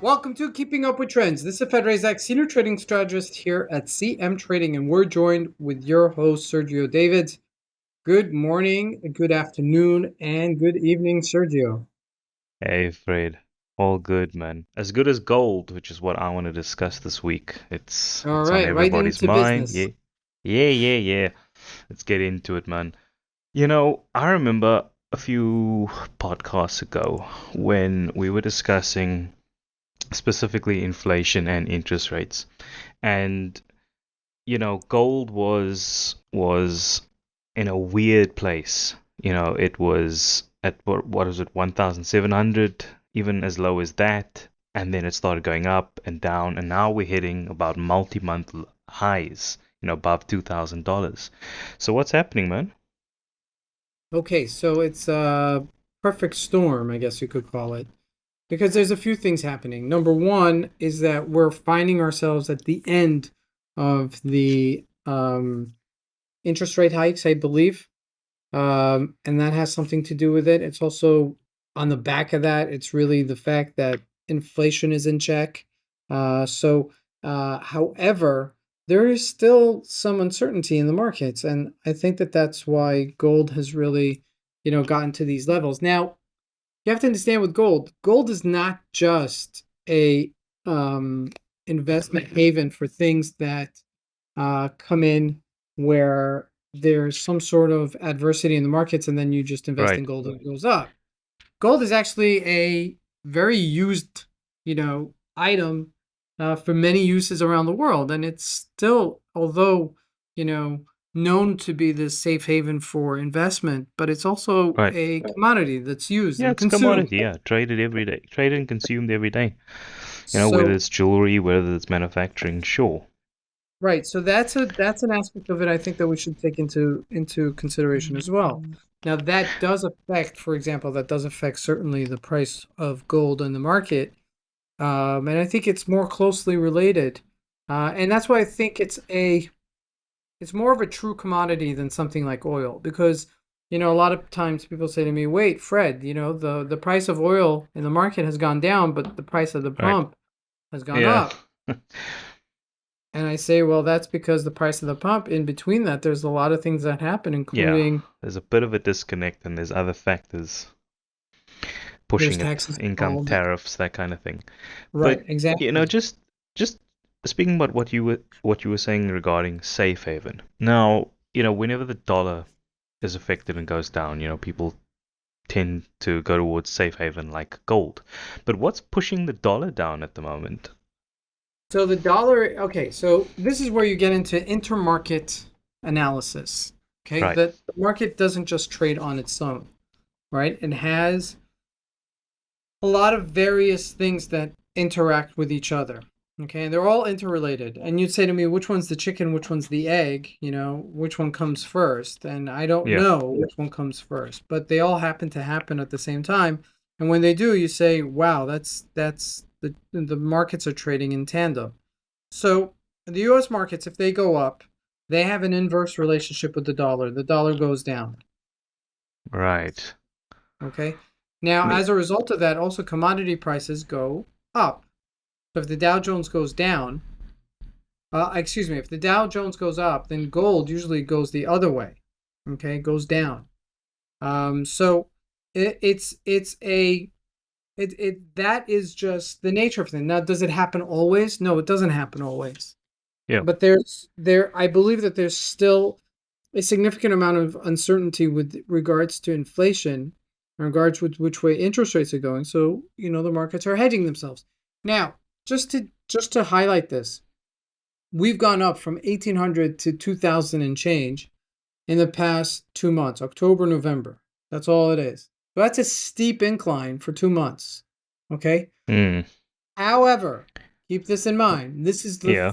Welcome to Keeping Up with Trends. This is Fed Razak, Senior Trading Strategist here at CMTrading, and we're joined with your host, Sergio Davids. Good morning, good afternoon, and good evening, Sergio. Hey, Fred. All good, man. As good as gold, which is what I want to discuss this week. All It's on right, right everybody's into mind. business. Yeah. Let's get into it, man. I remember a few podcasts ago when we were discussing specifically inflation and interest rates. And gold was in a weird place. It was at what is it, 1,700, even as low as that, and then it started going up and down, and now we're hitting about multi-month highs, above $2,000. So what's happening, man? Okay, so it's a perfect storm, I guess you could call it, because there's a few things happening. Number one is that we're finding ourselves at the end of the interest rate hikes, I believe. And that has something to do with it. It's also on the back of that, it's really the fact that inflation is in check. However, there is still some uncertainty in the markets, and I think that that's why gold has really, gotten to these levels. Now, you have to understand with gold, gold is not just a um, investment haven for things that come in where there's some sort of adversity in the markets and then you just invest in Right. gold and it goes up. Gold is actually a very used, item for many uses around the world. And it's still, although, you know, known to be this safe haven for investment, but it's also Right. a commodity that's used Yeah, and it's consumed. commodity. Yeah, traded every day, traded and consumed every day. Whether So it's jewelry, whether it's manufacturing, sure. right. So that's an aspect of it I think that we should take into consideration as well. Now that does affect, for example, that does affect certainly the price of gold in the market. And I think it's more closely related. And that's why I think it's more of a true commodity than something like oil because a lot of times people say to me, "Wait, Fred, the price of oil in the market has gone down, but the price of the Right. pump has gone Yeah. up." And I say, well, that's because the price of the pump, in between that, there's a lot of things that happen, Yeah. including There's a bit of a disconnect, and there's other factors there's pushing it, taxes income, involved. tariffs, that kind of thing. Right, But exactly. just speaking about what you were saying regarding safe haven. Now, whenever the dollar is affected and goes down, people tend to go towards safe haven like gold. But what's pushing the dollar down at the moment? So the dollar, okay, so this is where you get into intermarket analysis. Okay, Right. the market doesn't just trade on its own, right? It has a lot of various things that interact with each other. Okay, and they're all interrelated. And you'd say to me, which one's the chicken, which one's the egg, which one comes first? And I don't Yeah. know which one comes first, but they all happen to happen at the same time. And when they do, you say, wow, that's the markets are trading in tandem. So the US markets, if they go up, they have an inverse relationship with the dollar. The dollar goes down. Right. Okay. Now, Me. as a result of that, also commodity prices go up. So if the Dow Jones goes down, excuse me, if the Dow Jones goes up, then gold usually goes the other way. Okay, goes down. So it's a that is just the nature of things. Now, does it happen always? No, it doesn't happen always. Yeah. But I believe that there's still a significant amount of uncertainty with regards to inflation, in regards with which way interest rates are going. So, the markets are hedging themselves. Now, just to highlight this, we've gone up from 1800 to 2000 and change in the past 2 months, October, November. That's all it is. So that's a steep incline for 2 months. Okay. Mm. However, keep this in mind. Yeah.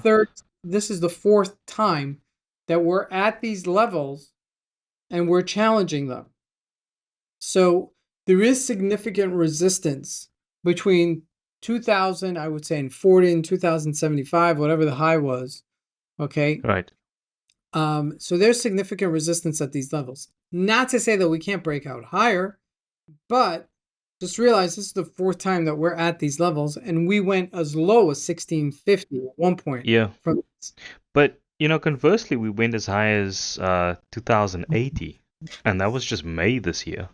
This is the fourth time that we're at these levels and we're challenging them. So there is significant resistance between 2000, I would say, and 40 and 2075, whatever the high was. Okay. Right. So there's significant resistance at these levels. Not to say that we can't break out higher, but Just realize this is the fourth time that we're at these levels, and we went as low as 1650 at one point. Yeah. From But, conversely, we went as high as 2080, and that was just May this year.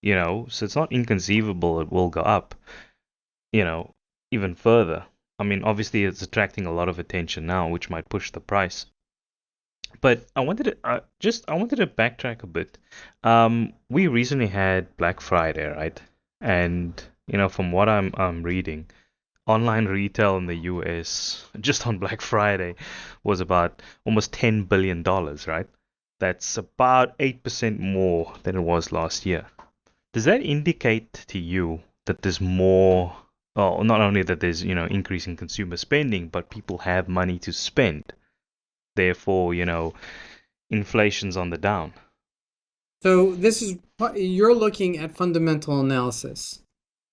So it's not inconceivable it will go up, even further. I mean, obviously it's attracting a lot of attention now, which might push the price. But I wanted to backtrack a bit. We recently had Black Friday, right? And from what I'm reading, online retail in the US just on Black Friday was about almost $10 billion, right? That's about 8% more than it was last year. Does that indicate to you that there's more, well, not only that there's, increasing consumer spending, but people have money to spend? Therefore, inflation's on the down. So this is you're looking at fundamental analysis,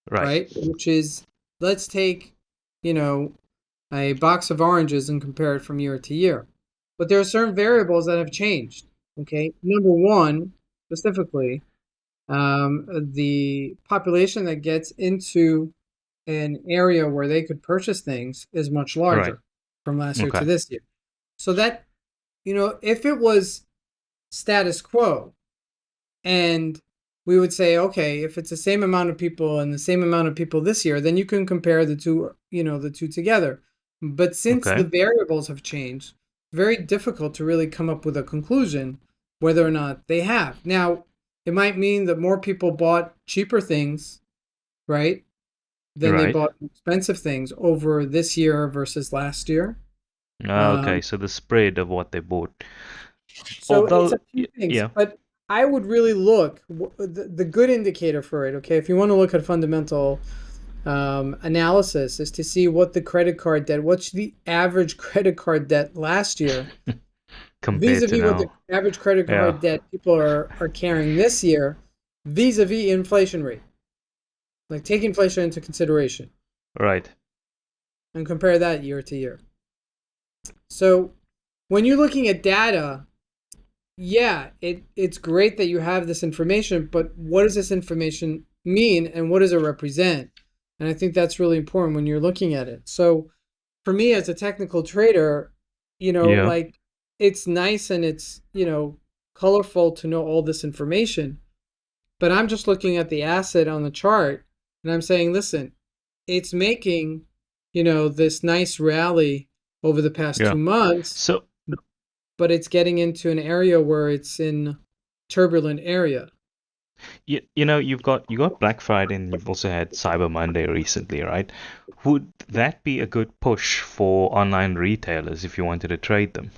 Right. right? Which is, let's take, a box of oranges and compare it from year to year. But there are certain variables that have changed. Okay, number one, specifically, the population that gets into an area where they could purchase things is much Right. larger from last year to Okay. this year. So that, if it was status quo, and we would say, okay, if it's the same amount of people and the same amount of people this year, then you can compare the two, the two together. But since the Okay. variables have changed, very difficult to really come up with a conclusion whether or not they have. Now, it might mean that more people bought cheaper things, right, than they Right. bought expensive things over this year versus last year. Okay. Um, So the spread of what they bought. so it's Although, a few things, yeah. but I would really look the good indicator for it. Okay, if you want to look at fundamental analysis, is to see what the credit card debt, what's the average credit card debt last year, Compared to vis-a-vis what the now. average credit Yeah. card debt people are carrying this year, vis-a-vis inflation rate. Like take inflation into consideration Right. and compare that year to year. So when you're looking at data, yeah, it's great that you have this information, but what does this information mean and what does it represent? And I think that's really important when you're looking at it. So for me as a technical trader, Yeah. like it's nice and it's, colorful to know all this information, but I'm just looking at the asset on the chart and I'm saying, listen, it's making, this nice rally over the past Yeah. 2 months, So, but it's getting into an area where it's in turbulent area. you got Black Friday and you've also had Cyber Monday recently, right? Would that be a good push for online retailers if you wanted to trade them?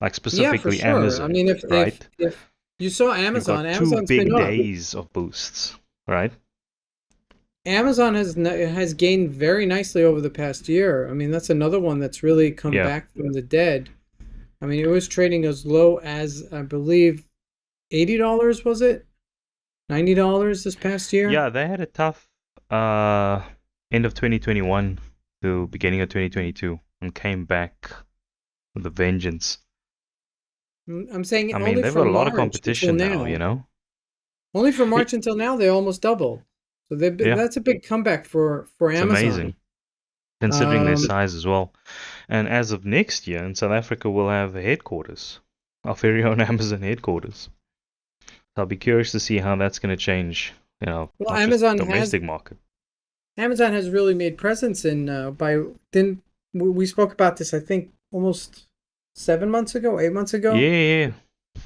Like Yeah, for specifically sure. I Amazon, mean, if right? if you saw You've Amazon, got two Amazon's been big up. days of boosts, right? Amazon has gained very nicely over the past year. I mean, that's another one that's really come Yeah. back from the dead. I mean, it was trading as low as, I believe, $80, was it? $90 this past year? Yeah, they had a tough uh end of 2021 to beginning of 2022 and came back with a vengeance. I'm saying I mean, only they've got a from lot of March until competition now, you now. know? Only from It, March until now, they almost doubled. So yeah, that's a big comeback for it's Amazon. amazing considering their Um, size as well. And as of next year in South Africa, we'll have a headquarters, our very own Amazon headquarters. So I'll be curious to see how that's going to change, well, not just domestic market. Amazon has really made presence in by didn't we spoke about this, I think, almost 7 months ago, 8 months ago, Yeah, yeah.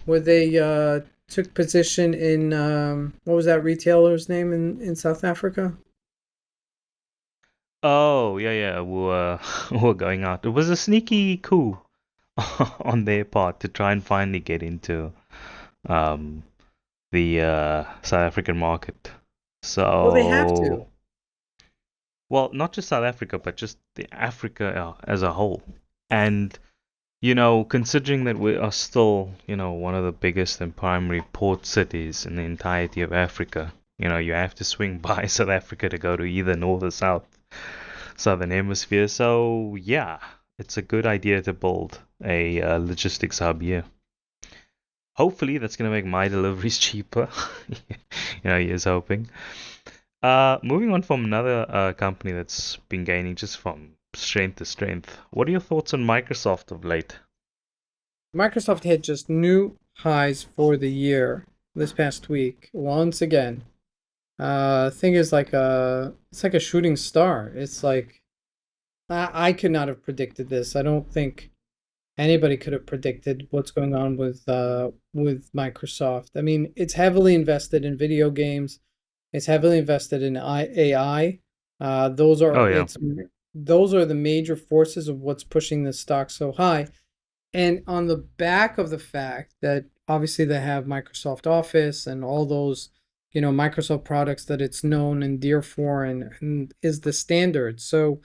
where they took position in what was that retailer's name in South Africa? Oh, yeah, yeah. We're going out. It was a sneaky coup on their part to try and finally get into um, the South African market. Well, they have So, to. well, not just South Africa, but just the Africa as a whole. And, considering that we are still, one of the biggest and primary port cities in the entirety of Africa, you have to swing by South Africa to go to either north or south, southern hemisphere. So, yeah, it's a good idea to build a logistics hub here. Hopefully, that's going to make my deliveries cheaper. Here's hoping. Moving on from another company that's been gaining just from strength to strength. What are your thoughts on Microsoft of late? Microsoft hit just new highs for the year this past week once again. Thing is it's like a shooting star. It's like I could not have predicted this. I don't think anybody could have predicted what's going on with Microsoft. I mean, it's heavily invested in video games. It's heavily invested in AI. Uh, those are Oh yeah. it's those are the major forces of what's pushing the stock so high. And on the back of the fact that obviously they have Microsoft Office and all those, Microsoft products that it's known and dear for and is the standard. So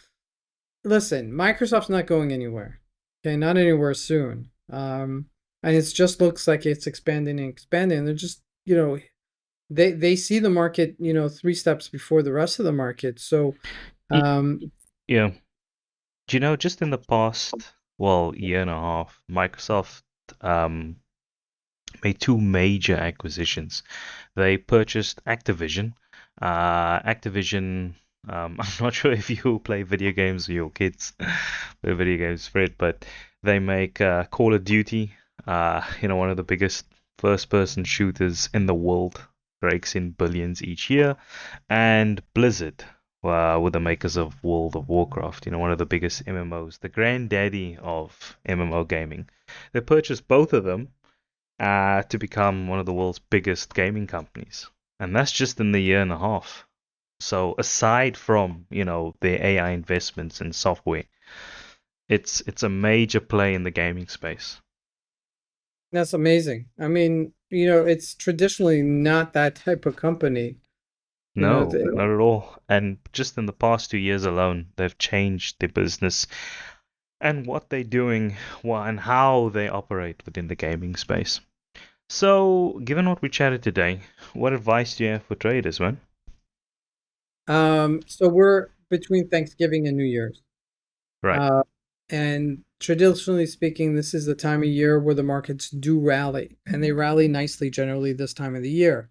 listen, Microsoft's not going anywhere. Okay, not anywhere soon. And it just looks like it's expanding and expanding. They're just, they see the market, three steps before the rest of the market. So, Y- um, Yeah. Do you know, just in the past, well, year and a half, Microsoft um, made two major acquisitions. They purchased Activision. Activision, I'm not sure if you play video games with your kids, play video games, Fred, but they make Call of Duty, one of the biggest first-person shooters in the world, breaks in billions each year, and Blizzard. Were the makers of World of Warcraft, one of the biggest MMOs, the granddaddy of MMO gaming. They purchased both of them to become one of the world's biggest gaming companies. And that's just in the year and a half. So aside from, their AI investments in software, it's a major play in the gaming space. that's amazing. I mean, it's traditionally not that type of company. You know, No, they, not at all. And just in the past 2 years alone, they've changed their business and what they're doing, and how they operate within the gaming space. So, given what we chatted today, what advice do you have for traders, man? so we're between Thanksgiving and New Year's. Right, Uh, and traditionally speaking, this is the time of year where the markets do rally, and they rally nicely generally this time of the year.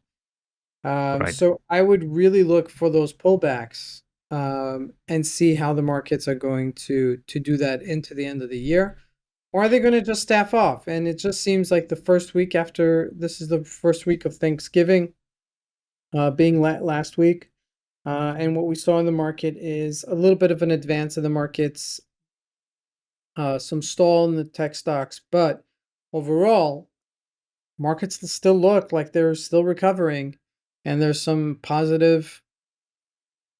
right. So I would really look for those pullbacks and see how the markets are going to do that into the end of the year. Or are they going to just staff off? And it just seems like the first week after this is the first week of Thanksgiving, being last week. And what we saw in the market is a little bit of an advance in the markets, some stall in the tech stocks, but overall, markets still look like they're still recovering, and there's some positive.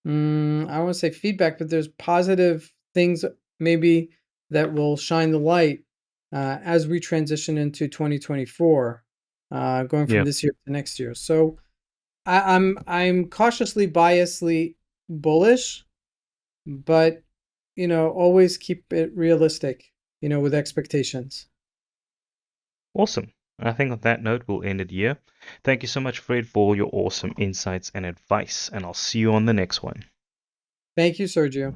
I don't want to say feedback, but there's positive things maybe that will shine the light as we transition into 2024, going from Yeah. this year to next year. So I'm cautiously biasly bullish, but always keep it realistic, with expectations. Awesome. I think on that note, we'll end it here. Thank you so much, Fred, for all your awesome insights and advice, and I'll see you on the next one. Thank you, Sergio.